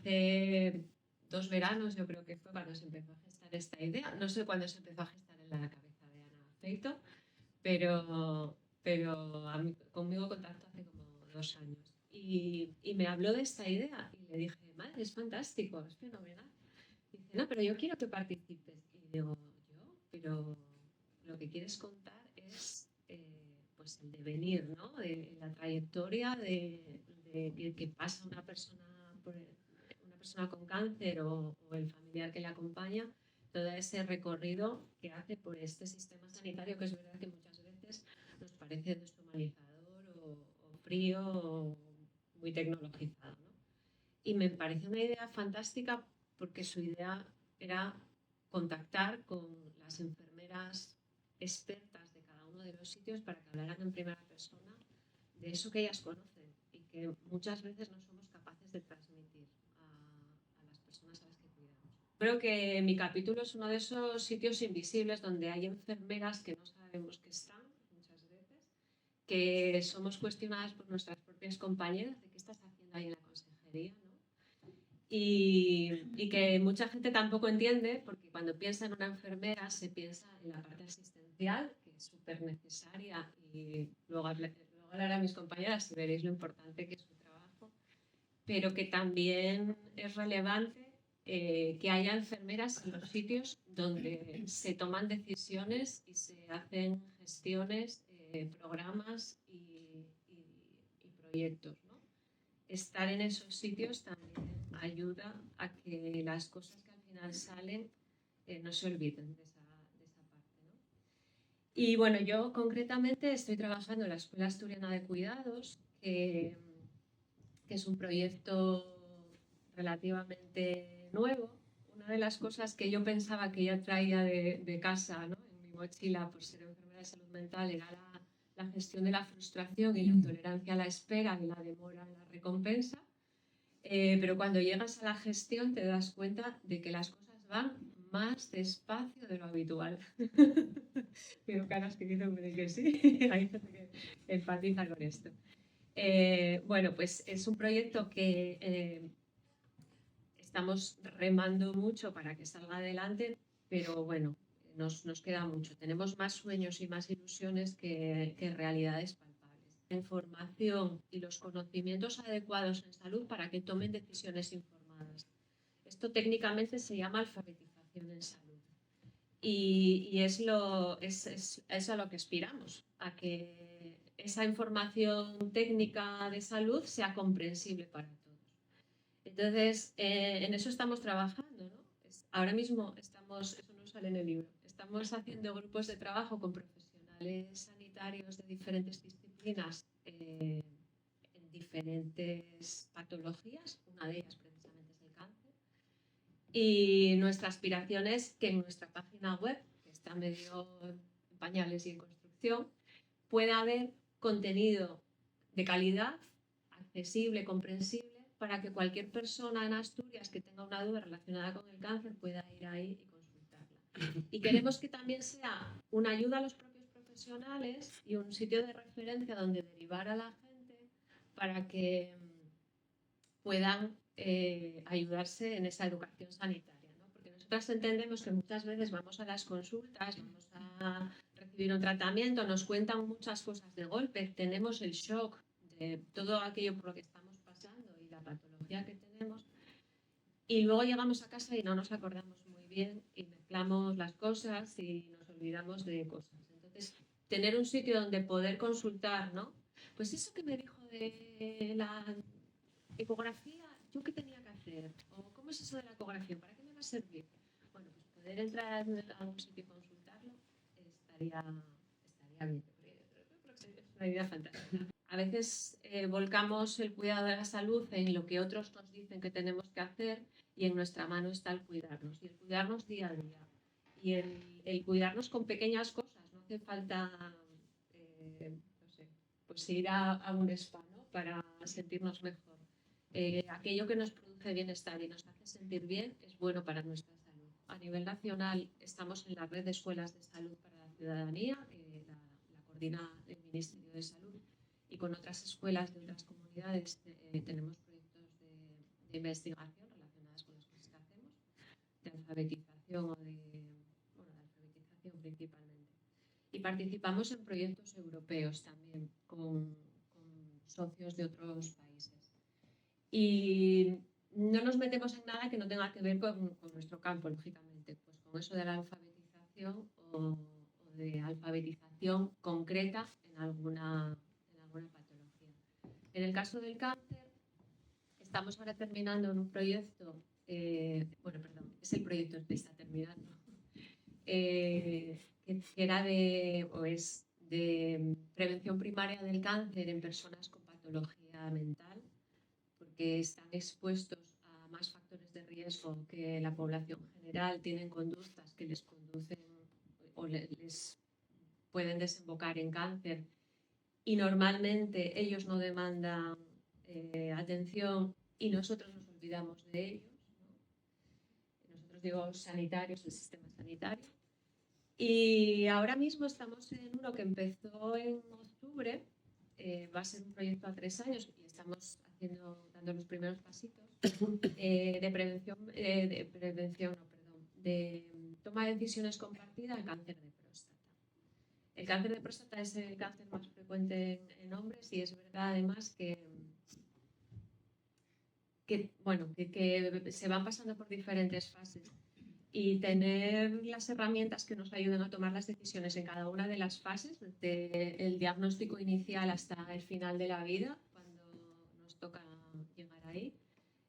hace 2 veranos, yo creo que fue cuando se empezó a gestar esta idea. No sé cuándo se empezó a gestar en la cabeza de Ana Feito, pero conmigo contactó hace como 2 años. Y me habló de esta idea y le dije, madre, es fantástico, es fenomenal. Y dice, no, pero yo quiero que participes. Y digo, yo, pero lo que quieres contar es pues el devenir, ¿no? De la trayectoria de que pasa una persona, una persona con cáncer o el familiar que le acompaña, todo ese recorrido que hace por este sistema sanitario, que es verdad que muchas veces nos parece deshumanizador o frío o muy tecnologizado, ¿no? Y me pareció una idea fantástica porque su idea era contactar con las enfermeras expertas de cada uno de los sitios para que hablaran en primera persona de eso que ellas conocen y que muchas veces no somos capaces de transmitir a las personas a las que cuidamos. Creo que mi capítulo es uno de esos sitios invisibles donde hay enfermeras que no sabemos que están muchas veces, que somos cuestionadas por nuestras propias compañeras de qué estás haciendo ahí en la consejería, ¿no? Y que mucha gente tampoco entiende, porque cuando piensa en una enfermera se piensa en la parte asistencial, que es súper necesaria, y luego hablaré a mis compañeras y veréis lo importante que es su trabajo, pero que también es relevante que haya enfermeras en los sitios donde se toman decisiones y se hacen gestiones, programas y proyectos, ¿no? Estar en esos sitios también ayuda a que las cosas que al final salen no se olviden de esa parte, ¿no? Y bueno, yo concretamente estoy trabajando en la Escuela Asturiana de Cuidados, que es un proyecto relativamente nuevo. Una de las cosas que yo pensaba que ya traía de casa, ¿no?, en mi mochila por ser enfermera de salud mental era la gestión de la frustración y la intolerancia a la espera y la demora en la recompensa. Pero cuando llegas a la gestión te das cuenta de que las cosas van más despacio de lo habitual. Veo caras que dicen que sí, hay gente que empatiza con esto. Bueno, pues es un proyecto que estamos remando mucho para que salga adelante, pero bueno, nos queda mucho. Tenemos más sueños y más ilusiones que realidades palpables. La información y los conocimientos adecuados en salud para que tomen decisiones informadas. Esto técnicamente se llama alfabetización en salud. Y es a lo que aspiramos, a que esa información técnica de salud sea comprensible para todos. Entonces, en eso estamos trabajando, ¿no? Ahora mismo estamos, eso no sale en el libro, estamos haciendo grupos de trabajo con profesionales sanitarios de diferentes disciplinas en diferentes patologías, una de ellas precisamente es el cáncer. Y nuestra aspiración es que en nuestra página web, que está medio en pañales y en construcción, pueda haber contenido de calidad, accesible, comprensible, para que cualquier persona en Asturias que tenga una duda relacionada con el cáncer pueda ir ahí y consultarla. Y queremos que también sea una ayuda a los propios profesionales y un sitio de referencia donde derivar a la gente para que puedan ayudarse en esa educación sanitaria, ¿no? Porque nosotras entendemos que muchas veces vamos a las consultas, vamos a recibir un tratamiento, nos cuentan muchas cosas de golpe, tenemos el shock de todo aquello por lo que estamos pasando y la patología que tenemos, y luego llegamos a casa y no nos acordamos muy bien y mezclamos las cosas y nos olvidamos de cosas. Entonces, tener un sitio donde poder consultar, ¿no? Pues eso que me dijo de la ecografía, ¿yo qué tenía que hacer? ¿O cómo es eso de la ecografía? ¿Para qué me va a servir? Bueno, pues poder entrar a algún sitio y consultarlo estaría bien. Creo que es una idea fantástica. A veces volcamos el cuidado de la salud en lo que otros nos dicen que tenemos que hacer y en nuestra mano está el cuidarnos y el cuidarnos día a día y el cuidarnos con pequeñas cosas. No hace falta, no sé, pues ir a un spa, ¿no?, para sentirnos mejor. Aquello que nos produce bienestar y nos hace sentir bien es bueno para nuestra salud. A nivel nacional estamos en la red de escuelas de salud para la ciudadanía, la coordina el Ministerio de Salud, y con otras escuelas de otras comunidades tenemos proyectos de investigación alfabetización alfabetización principalmente. Y participamos en proyectos europeos también con socios de otros países. Y no nos metemos en nada que no tenga que ver con nuestro campo, lógicamente, pues con eso de la alfabetización o de alfabetización concreta en alguna patología. En el caso del cáncer, estamos ahora terminando en un proyecto, es el proyecto el que está terminando, que era es de prevención primaria del cáncer en personas con patología mental, porque están expuestos a más factores de riesgo que la población general, tienen conductas que les conducen o les pueden desembocar en cáncer, y normalmente ellos no demandan atención y nosotros nos olvidamos de ellos, ¿no? Nosotros digo sanitarios, el sistema sanitario. Y ahora mismo estamos en uno que empezó en octubre, va a ser un proyecto a 3 años y estamos dando los primeros pasitos de toma de decisiones compartida al cáncer de próstata. El cáncer de próstata es el cáncer más frecuente en hombres y es verdad además que se van pasando por diferentes fases. Y tener las herramientas que nos ayuden a tomar las decisiones en cada una de las fases, desde el diagnóstico inicial hasta el final de la vida, cuando nos toca llegar ahí,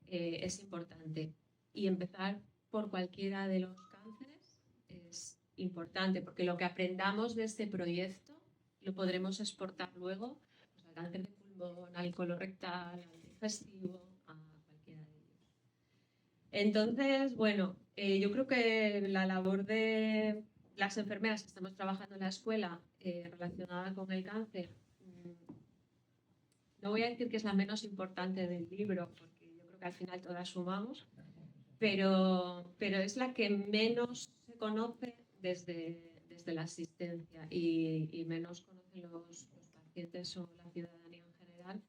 es importante. Y empezar por cualquiera de los cánceres es importante, porque lo que aprendamos de este proyecto lo podremos exportar luego pues, al cáncer de pulmón, al colorectal, al digestivo, a cualquiera de ellos. Entonces, bueno, yo creo que la labor de las enfermeras que estamos trabajando en la escuela relacionada con el cáncer, no voy a decir que es la menos importante del libro, porque yo creo que al final todas sumamos, pero es la que menos se conoce desde la asistencia y menos conocen los pacientes o la ciudadanía en general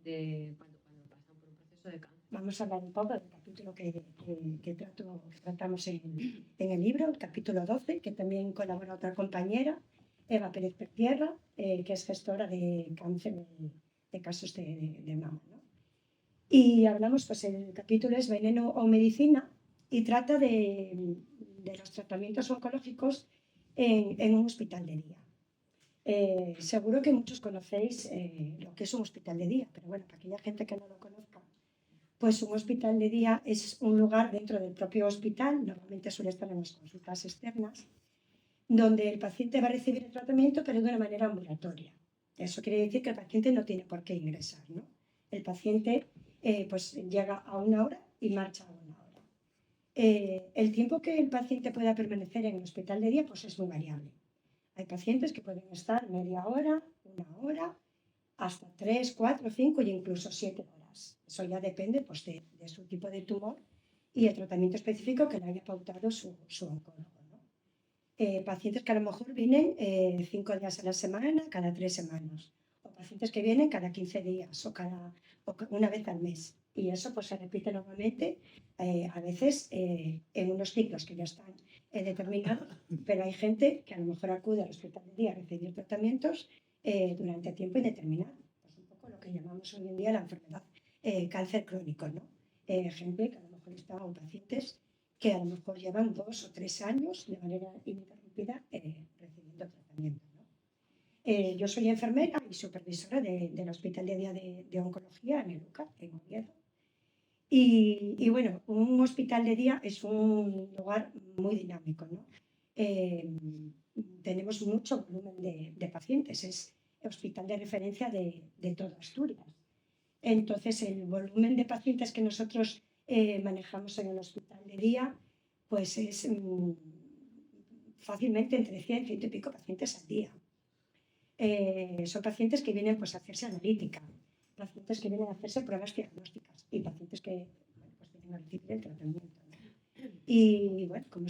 de cuando pasan por un proceso de cáncer. Vamos a hablar un poco del capítulo que tratamos en el libro, el capítulo 12, que también colabora otra compañera, Eva Pérez Pertierra, que es gestora de cáncer de casos de mama, ¿no? Y hablamos, pues el capítulo es Veneno o Medicina y trata de los tratamientos oncológicos en un hospital de día. Seguro que muchos conocéis lo que es un hospital de día, pero bueno, para aquella gente que no lo conozca, pues un hospital de día es un lugar dentro del propio hospital, normalmente suele estar en las consultas externas, donde el paciente va a recibir el tratamiento, pero de una manera ambulatoria. Eso quiere decir que el paciente no tiene por qué ingresar, ¿no? El paciente pues llega a una hora y marcha a una hora. El tiempo que el paciente pueda permanecer en el hospital de día pues es muy variable. Hay pacientes que pueden estar media hora, una hora, hasta 3, 4, 5 e incluso 7 horas. Eso ya depende pues, de su tipo de tumor y el tratamiento específico que le haya pautado su oncólogo, ¿no? Pacientes que a lo mejor vienen 5 días a la semana, cada 3 semanas. O pacientes que vienen cada 15 días o una vez al mes. Y eso pues, se repite normalmente, a veces en unos ciclos que ya están determinados, pero hay gente que a lo mejor acude al hospital de día a recibir tratamientos durante tiempo indeterminado. Pues un poco lo que llamamos hoy en día la enfermedad cáncer crónico, ¿no? Gente que a lo mejor está, o pacientes que a lo mejor llevan 2 o 3 años de manera ininterrumpida recibiendo tratamiento, ¿no? Yo soy enfermera y supervisora del Hospital de Día de Oncología en el UCA, en Oviedo. Y bueno, un hospital de día es un lugar muy dinámico, ¿no? Tenemos mucho volumen de pacientes, es el hospital de referencia de toda Asturias. Entonces, el volumen de pacientes que nosotros manejamos en el hospital de día, pues es fácilmente entre 100 y pico pacientes al día. Son pacientes que vienen pues, a hacerse analítica, pacientes que vienen a hacerse pruebas diagnósticas y pacientes que pues, vienen a recibir el tratamiento, ¿no? Y bueno, como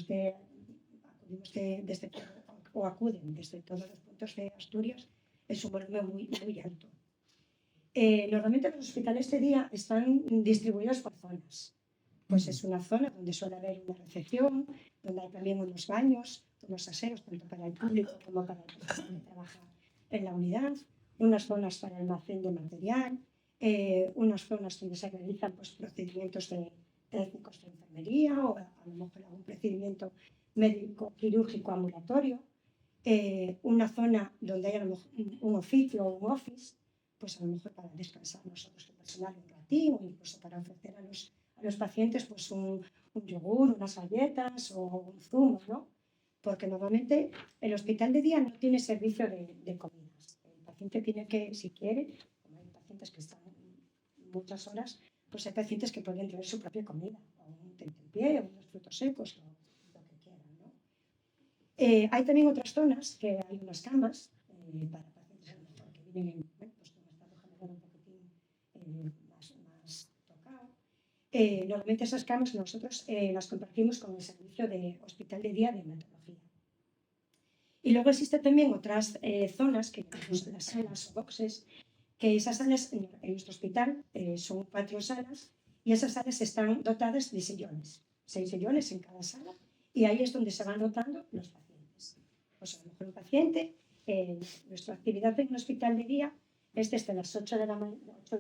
acuden desde todos los puntos de Asturias, es un volumen muy, muy alto. Normalmente los hospitales de día están distribuidos por zonas. pues es una zona donde suele haber una recepción, donde hay también unos baños, unos aseos, tanto para el público como para el personal que trabaja en la unidad, unas zonas para almacén de material, unas zonas donde se realizan pues, procedimientos de técnicos de enfermería o a lo mejor algún procedimiento médico quirúrgico ambulatorio, una zona donde hay a lo mejor un oficio o un office, pues a lo mejor para descansar nosotros el personal un ratín o incluso para ofrecer a los pacientes pues un yogur, unas galletas o un zumo, ¿no? Porque normalmente el hospital de día no tiene servicio de comidas. El paciente tiene que, si quiere, como hay pacientes que están muchas horas, pues hay pacientes que pueden traer su propia comida, o un tentempié, o unos frutos secos, lo que quieran, ¿no? Hay también otras zonas que hay unas camas para pacientes a lo mejor que vienen en, bueno, pues con estado general un poquitín más tocado. Normalmente esas camas nosotros las compartimos con el servicio de hospital de día de hematología. Y luego existen también otras zonas que llamamos las salas o boxes, que esas salas en nuestro hospital son 4 salas y esas salas están dotadas de sillones, 6 sillones en cada sala, y ahí es donde se van rotando los pacientes. Pues a lo mejor un paciente, nuestra actividad en el hospital de día es desde las 8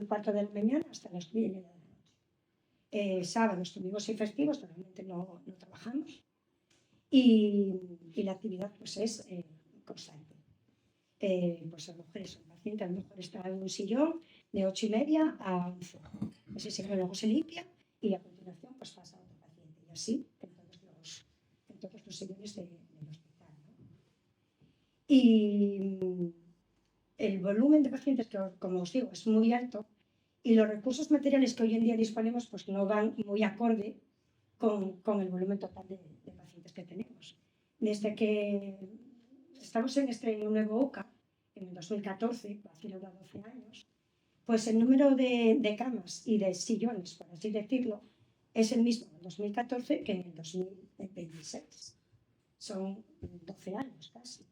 y cuarto de la mañana hasta las 10 de la noche. Sábados, domingos y festivos normalmente no trabajamos y la actividad pues es constante. Pues a lo mejor es un paciente, a lo mejor está en un sillón de 8:30 a 11. Ese sillón luego se limpia y a continuación pues pasa a otro paciente y así en todos los sillones del hospital, ¿no? Y el volumen de pacientes que, como os digo, es muy alto y los recursos materiales que hoy en día disponemos pues no van muy acorde con el volumen total de pacientes que tenemos. Desde que estamos en este nuevo OCA, en el 2014, hace ahora 12 años, pues el número de camas y de sillones, por así decirlo, es el mismo en el 2014 que en el 2026. Son 12 años casi.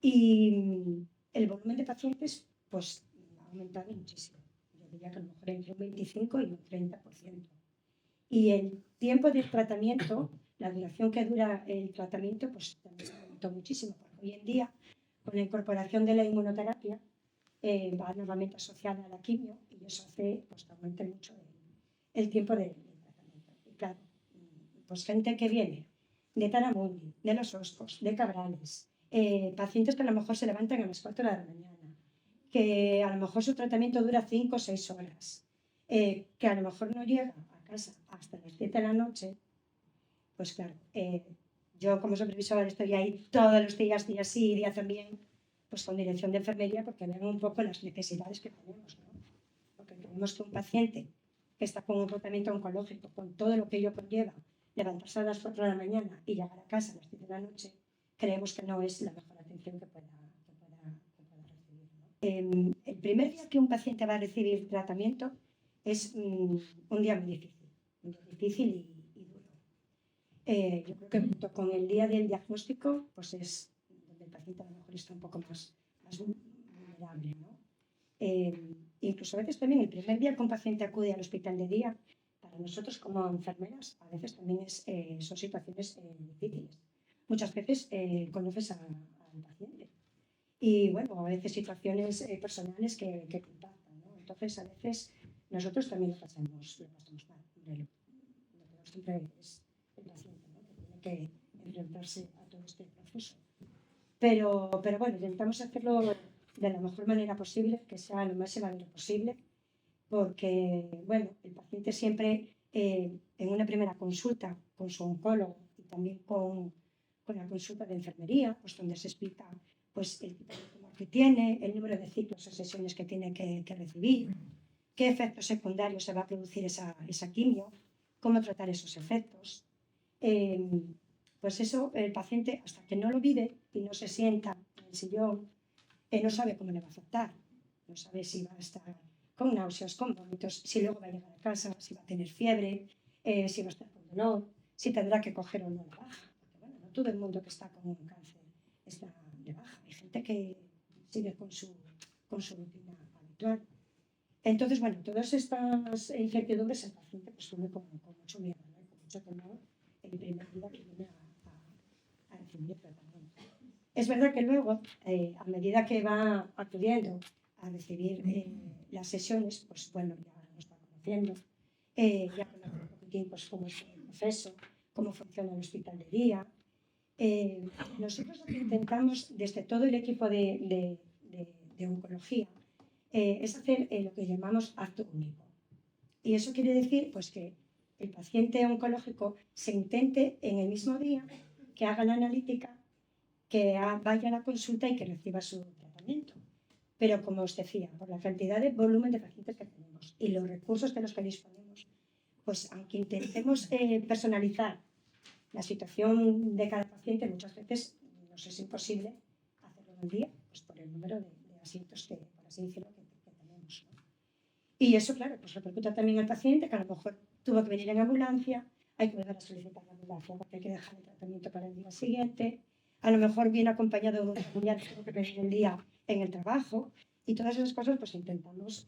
Y el volumen de pacientes pues, ha aumentado muchísimo. Yo diría que a lo mejor entre un 25 y un 30%. Y el tiempo de tratamiento, la duración que dura el tratamiento, pues también aumentó muchísimo, porque hoy en día, con la incorporación de la inmunoterapia, va nuevamente asociada a la quimio y eso hace pues, que aumente mucho el tiempo de tratamiento. Y claro, pues gente que viene de Taramundi, de Los Oscos, de Cabrales, pacientes que a lo mejor se levantan a las 4 de la mañana, que a lo mejor su tratamiento dura 5 o 6 horas, que a lo mejor no llega a casa hasta las 7 de la noche, pues claro, yo como supervisora estoy ahí todos los días, día sí, día también, pues con dirección de enfermería, porque vean un poco las necesidades que tenemos, ¿no? Porque creemos que un paciente que está con un tratamiento oncológico, con todo lo que ello conlleva, levantarse a las 4 de la mañana y llegar a casa a las 7 de la noche, creemos que no es la mejor atención que pueda recibir, ¿no? El primer día que un paciente va a recibir tratamiento es un día muy difícil y duro. Yo creo que junto con el día del diagnóstico, pues es donde el paciente a lo mejor está un poco más vulnerable, ¿no? Incluso a veces también el primer día que un paciente acude al hospital de día, para nosotros como enfermeras, a veces también son situaciones difíciles. Muchas veces conoces al paciente y bueno, a veces situaciones personales que impactan, ¿no? Entonces a veces nosotros también lo pasamos mal. Lo peor siempre es el paciente, ¿no? Que tiene que enfrentarse a todo este proceso. Pero bueno, intentamos hacerlo de la mejor manera posible, que sea lo más llevadero posible, porque, bueno, el paciente siempre en una primera consulta con su oncólogo y también con la consulta de enfermería, pues donde se explica pues, el tipo de tumor que tiene, el número de ciclos o sesiones que tiene que recibir, qué efectos secundarios se va a producir esa quimio, cómo tratar esos efectos. Pues eso, el paciente, hasta que no lo vive y no se sienta en el sillón, no sabe cómo le va a afectar. No sabe si va a estar con náuseas, con vómitos, si luego va a llegar a casa, si va a tener fiebre, si va a estar con dolor, si tendrá que coger o no la baja. Porque bueno, no todo el mundo que está con un cáncer está de baja. Hay gente que sigue con su rutina habitual. Entonces, bueno, todas estas incertidumbres el paciente pues, sube con mucho miedo, ¿no? es verdad que luego, a medida que va acudiendo a recibir las sesiones, pues bueno, ya nos va conociendo, ya conoce un poquitín pues, cómo es el proceso, cómo funciona el hospital de día. Nosotros lo que intentamos desde todo el equipo de oncología es hacer lo que llamamos acto único. Y eso quiere decir pues, que el paciente oncológico se intente en el mismo día que haga la analítica, que vaya a la consulta y que reciba su tratamiento. Pero como os decía, por la cantidad de volumen de pacientes que tenemos y los recursos de los que disponemos, pues aunque intentemos personalizar la situación de cada paciente, muchas veces nos es imposible hacerlo en un día, pues por el número de asientos que, por así decirlo, que tenemos, ¿no? Y eso, claro, pues repercuta también al paciente, que a lo mejor tuvo que venir en ambulancia, hay que volver a solicitar la ambulancia porque hay que dejar el tratamiento para el día siguiente, a lo mejor viene acompañado de un familiar que tuvo que venir el día en el trabajo, y todas esas cosas pues intentamos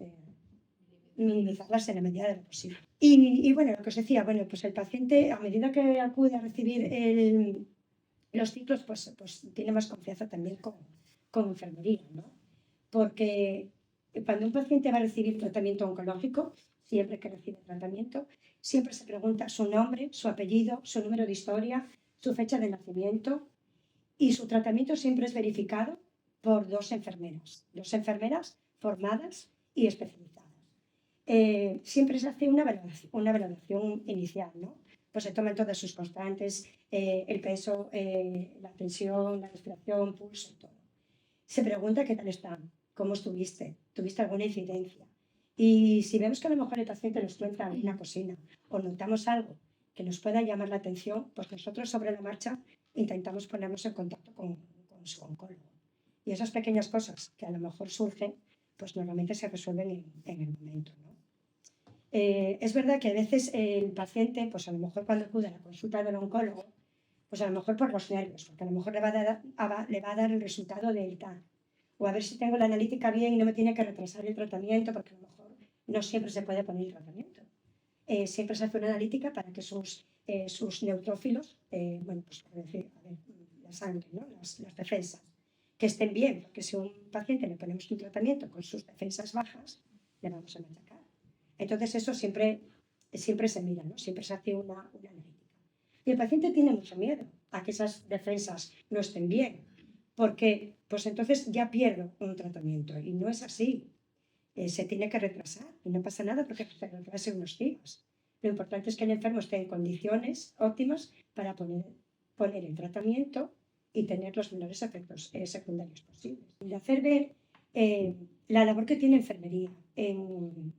minimizarlas en la medida de lo posible. Y bueno, lo que os decía, bueno, pues el paciente a medida que acude a recibir los ciclos, pues tiene más confianza también con enfermería, ¿no? Porque cuando un paciente va a recibir tratamiento oncológico, siempre que recibe tratamiento, siempre se pregunta su nombre, su apellido, su número de historia, su fecha de nacimiento, y su tratamiento siempre es verificado por dos enfermeras formadas y especializadas. Siempre se hace una valoración inicial, ¿no? Pues se toman todas sus constantes, el peso, la tensión, la respiración, pulso, todo. Se pregunta qué tal están, cómo estuviste, tuviste alguna incidencia. Y si vemos que a lo mejor el paciente nos cuenta alguna cosina o notamos algo que nos pueda llamar la atención, pues nosotros sobre la marcha intentamos ponernos en contacto con su oncólogo. Y esas pequeñas cosas que a lo mejor surgen, pues normalmente se resuelven en el momento, ¿no? Es verdad que a veces el paciente, pues a lo mejor cuando acude a la consulta del oncólogo, pues a lo mejor por los nervios, porque a lo mejor le va a dar el resultado del TAC, o a ver si tengo la analítica bien y no me tiene que retrasar el tratamiento, porque a lo mejor no siempre se puede poner el tratamiento. Siempre se hace una analítica para que sus neutrófilos, bueno, pues por decir, a ver, la sangre, ¿no? las defensas, que estén bien, porque si a un paciente le ponemos un tratamiento con sus defensas bajas, le vamos a machacar. Entonces eso siempre se mira, ¿no? Siempre se hace una analítica. Y el paciente tiene mucho miedo a que esas defensas no estén bien, porque pues entonces ya pierdo un tratamiento y no es así. Se tiene que retrasar y no pasa nada porque se retrase unos días. Lo importante es que el enfermo esté en condiciones óptimas para poner el tratamiento y tener los menores efectos secundarios posibles. Y hacer ver la labor que tiene enfermería,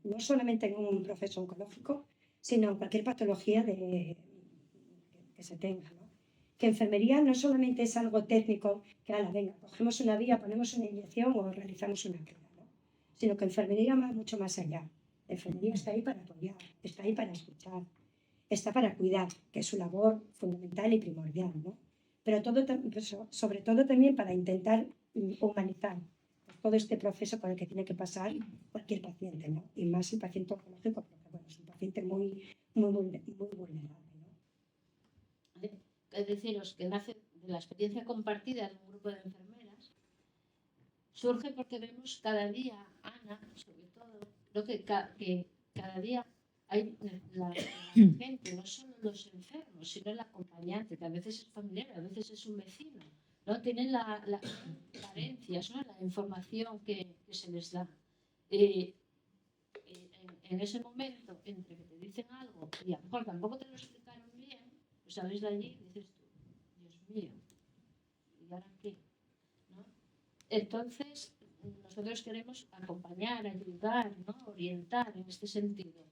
no solamente en un proceso oncológico, sino en cualquier patología que se tenga, ¿no? Que enfermería no solamente es algo técnico, que venga, cogemos una vía, ponemos una inyección o realizamos una cura, ¿no? Sino que enfermería va mucho más allá. La enfermería está ahí para apoyar, está ahí para escuchar, está para cuidar, que es su labor fundamental y primordial, ¿no? Pero sobre todo también para intentar humanizar todo este proceso por el que tiene que pasar cualquier paciente, ¿no? Y más el paciente oncológico, porque bueno, es un paciente muy vulnerable, ¿no? Es deciros que nace de la experiencia compartida de un grupo de enfermeras, surge porque vemos cada día, Ana, sobre todo, lo que cada día hay la gente, no solo los enfermos, sino el acompañante, que a veces es familiar, a veces es un vecino, ¿no? Tienen las carencias, ¿no? La información que se les da. En ese momento, entre que te dicen algo y a lo mejor tampoco te lo explicaron bien, pues sales de allí y dices tú, Dios mío, ¿y ahora qué? ¿No? Entonces, nosotros queremos acompañar, ayudar, ¿no? Orientar en este sentido,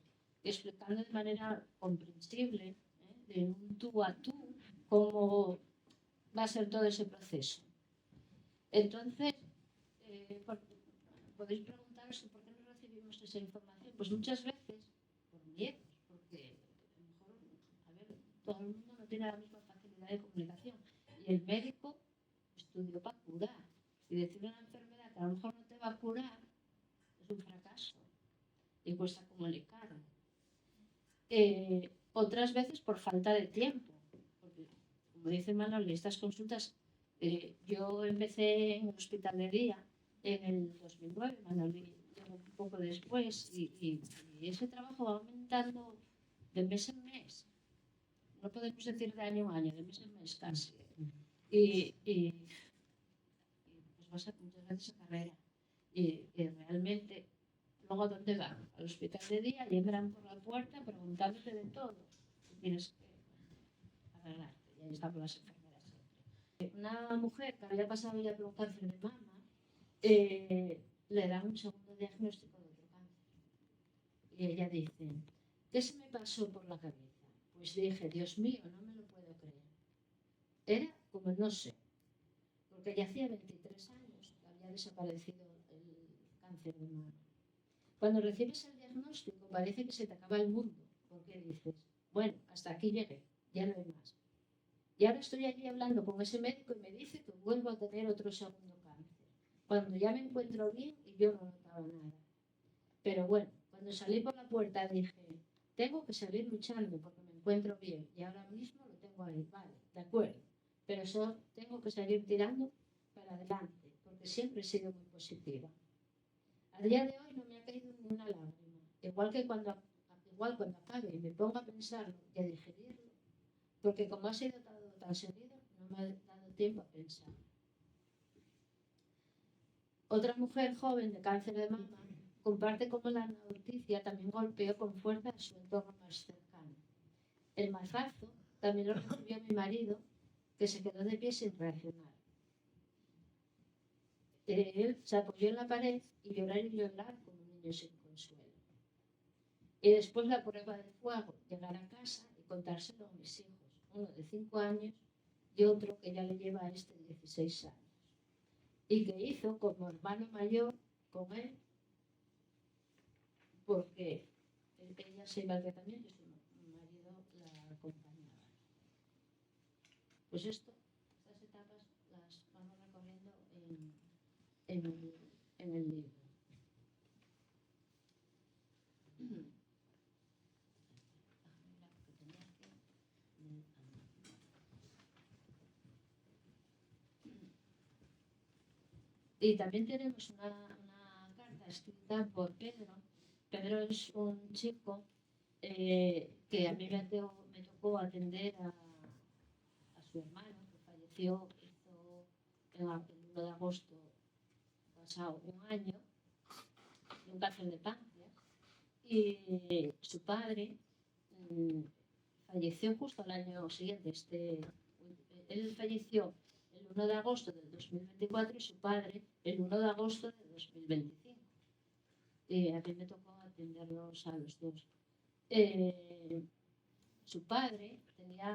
explicando de manera comprensible, de un tú a tú, cómo va a ser todo ese proceso. Entonces, podéis preguntaros por qué no recibimos esa información. Pues muchas veces por miedo, porque a lo mejor, todo el mundo no tiene la misma facilidad de comunicación. Y el médico estudió para curar. Y decirle a una enfermedad que a lo mejor no te va a curar es un fracaso. Y cuesta comunicar. Otras veces por falta de tiempo. Porque, como dice Manuel, estas consultas Yo empecé en el hospital de día en el 2009, Manolí llegó un poco después y ese trabajo va aumentando de mes en mes. No podemos decir de año en año, de mes en mes casi. Y pues vas muchas veces a carrera. Y realmente, luego ¿a dónde van? Al hospital de día y entran por la puerta preguntándote de todo. Y tienes que arreglarte. Y ahí están las enfermeras siempre. Una mujer que había pasado ya por un cáncer de mama, le dan un segundo diagnóstico de otro cáncer. Y ella dice, ¿qué se me pasó por la cabeza? Pues dije, Dios mío, no me lo puedo creer. Era como no sé, porque ya hacía 23 años que había desaparecido el cáncer de mama. Cuando recibes el diagnóstico parece que se te acaba el mundo, porque dices, bueno, hasta aquí llegué, ya no hay más. Y ahora estoy aquí hablando con ese médico y me dice que vuelvo a tener otro segundo cáncer, cuando ya me encuentro bien y yo no notaba nada. Pero bueno, cuando salí por la puerta dije, tengo que seguir luchando porque me encuentro bien y ahora mismo lo tengo ahí, vale, de acuerdo. Pero solo tengo que seguir tirando para adelante, porque siempre he sido muy positiva. A día de hoy no me ha caído ni una lágrima, igual cuando acabe y me ponga a pensarlo y a digerirlo, porque como ha sido todo tan seguido, no me ha dado tiempo a pensar. Otra mujer joven de cáncer de mama comparte cómo la noticia también golpeó con fuerza a su entorno más cercano. El mazazo también lo recibió mi marido, que se quedó de pie sin reaccionar. Él se apoyó en la pared y llorar como un niño sin consuelo. Y después la prueba de fuego, llegar a casa y contárselo a mis hijos, uno de 5 años y otro que ya le lleva a 16 años. Y que hizo como hermano mayor con él, porque ella se iba al tratamiento y su marido la acompañaba. Pues estas etapas las vamos recorriendo en el libro. Y también tenemos una carta escrita por Pedro. Pedro es un chico que a mí me tocó atender a su hermano, que falleció el 1 de agosto pasado, un año, de un cáncer de páncreas. Y su padre falleció justo al año siguiente. Él falleció el 1 de agosto del 2024 y su padre el 1 de agosto del 2025. Y a mí me tocó atenderlos a los dos. Su padre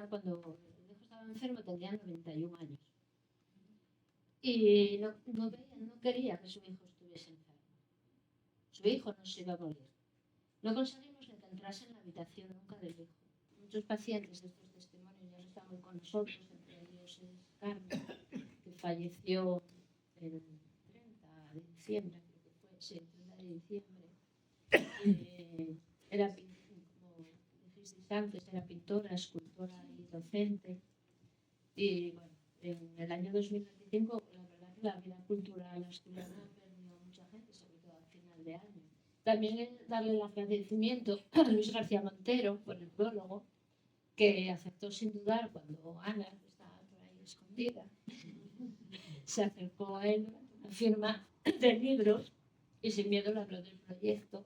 cuando el hijo estaba enfermo, tenía 91 años. Y no quería que su hijo estuviese enfermo. Su hijo no se iba a morir. No conseguimos ni que entrase en la habitación nunca del hijo. Muchos pacientes de estos testimonios ya estaban con nosotros, entre ellos es Carmen, que falleció el 30 de diciembre, creo que fue, sí, el 30 de diciembre. Era, como dijisteis antes, era pintora, escultora y docente. Y bueno, en el año 2025, la verdad que la vida cultural asturiana perdió mucha gente, sobre todo al final de año. También darle el agradecimiento a Luis García Montero por el prólogo, que aceptó sin dudar cuando Ana, que estaba por ahí escondida, se acercó a él durante una firma de libros y sin miedo le habló del proyecto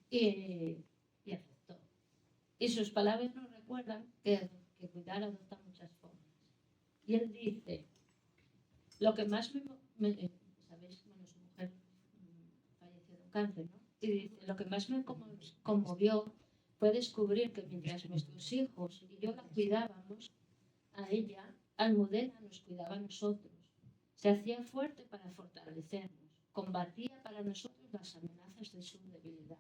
y aceptó. Y sus palabras nos recuerdan que cuidar adopta muchas formas. Y él dice, lo que más sabéis, bueno, su mujer falleció de un cáncer, ¿no? Y dice, lo que más me conmovió fue descubrir que mientras nuestros hijos y yo la cuidábamos a ella, Almudena nos cuidaba a nosotros. Se hacía fuerte para fortalecernos, combatía para nosotros las amenazas de su debilidad.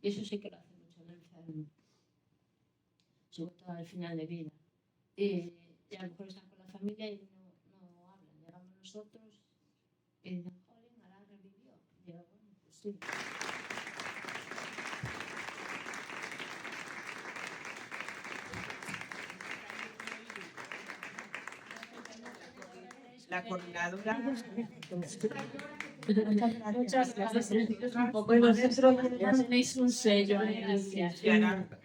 Y eso sí que lo hace mucho el enfermo, sobre todo al final de vida. Y a lo mejor están con la familia y no hablan. Llegamos nosotros y dicen, jolín, ahora revivió. Y yo, bueno, pues sí. la coordinadora. Muchas gracias. Un poco y vosotros ya tenéis un sello. Gracias. Y ahora